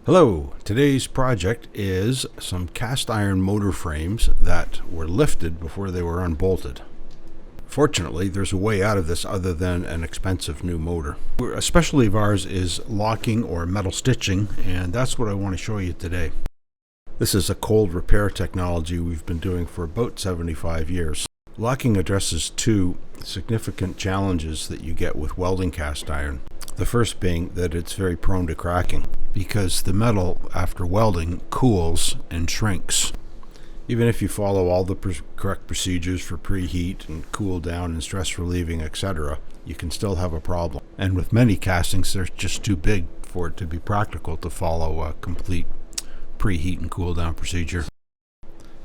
Hello, today's project is some cast iron motor frames that were lifted before they were unbolted. Fortunately, there's a way out of this other than an expensive new motor. A specialty of ours is locking or metal stitching, and that's what I want to show you today. This is a cold repair technology we've been doing for about 75 years. Locking addresses two significant challenges that you get with welding cast iron. The first being that it's very prone to cracking because the metal after welding cools and shrinks. Even if you follow all the correct procedures for preheat and cool down and stress relieving, etc., you can still have a problem. And with many castings, they're just too big for it to be practical to follow a complete preheat and cool down procedure.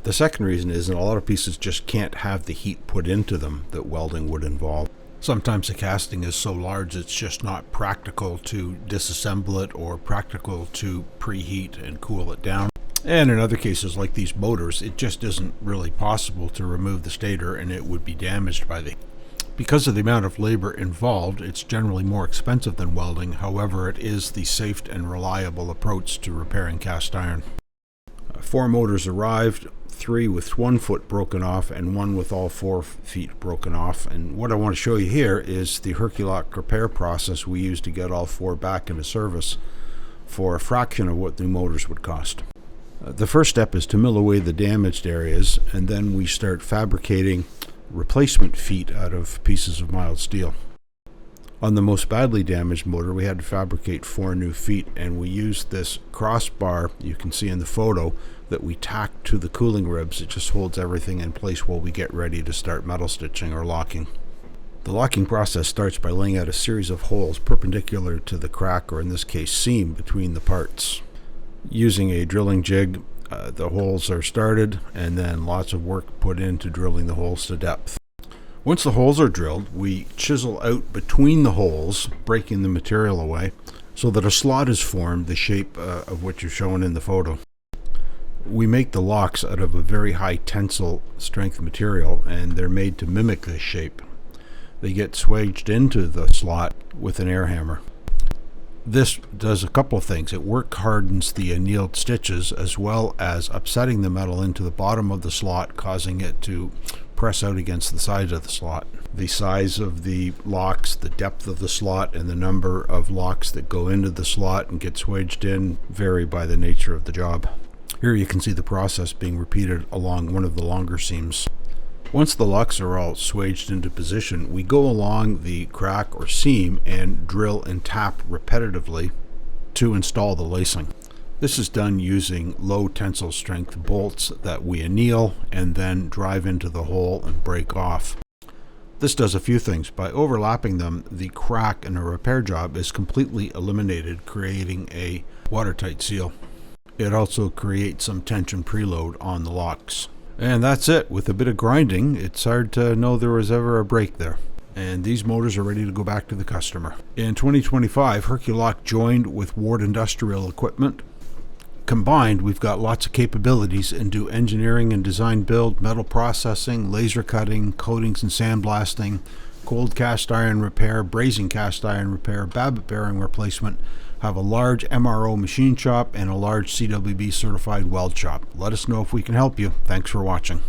The second reason is that a lot of pieces just can't have the heat put into them that welding would involve. Sometimes the casting is so large it's just not practical to disassemble it or practical to preheat and cool it down. And in other cases like these motors, it just isn't really possible to remove the stator and it would be damaged by the heat. Because of the amount of labor involved, it's generally more expensive than welding. However, it is the safe and reliable approach to repairing cast iron. 4 motors arrived, 3 with 1 foot broken off and 1 with all 4 feet broken off. And what I want to show you here is the herculock repair process we use to get all 4 back into service for a fraction of what new motors would cost. The first step is to mill away the damaged areas, and then we start fabricating replacement feet out of pieces of mild steel. On the most badly damaged motor, we had to fabricate 4 new feet, and we used this crossbar you can see in the photo that we tack to the cooling ribs. It just holds everything in place while we get ready to start metal stitching or locking. The locking process starts by laying out a series of holes perpendicular to the crack, or in this case seam, between the parts. Using a drilling jig, the holes are started, and then lots of work put into drilling the holes to depth. Once the holes are drilled, we chisel out between the holes, breaking the material away, so that a slot is formed the shape of what you're shown in the photo. We make the locks out of a very high tensile strength material, and they're made to mimic this shape. They get swaged into the slot with an air hammer. This does a couple of things. It work hardens the annealed stitches as well as upsetting the metal into the bottom of the slot, causing it to press out against the sides of the slot. The size of the locks, the depth of the slot, and the number of locks that go into the slot and get swaged in vary by the nature of the job. Here you can see the process being repeated along one of the longer seams. Once the locks are all swaged into position, we go along the crack or seam and drill and tap repetitively to install the lacing. This is done using low tensile strength bolts that we anneal and then drive into the hole and break off. This does a few things. By overlapping them, the crack in a repair job is completely eliminated, creating a watertight seal. It also creates some tension preload on the locks. And that's it. With a bit of grinding, it's hard to know there was ever a break there. And these motors are ready to go back to the customer. In 2025, herculock joined with Ward Industrial Equipment. Combined, we've got lots of capabilities and do engineering and design build, metal processing, laser cutting, coatings and sandblasting, cold cast iron repair, brazing cast iron repair, babbitt bearing replacement, have a large MRO machine shop and a large CWB certified weld shop. Let us know if we can help you. Thanks for watching.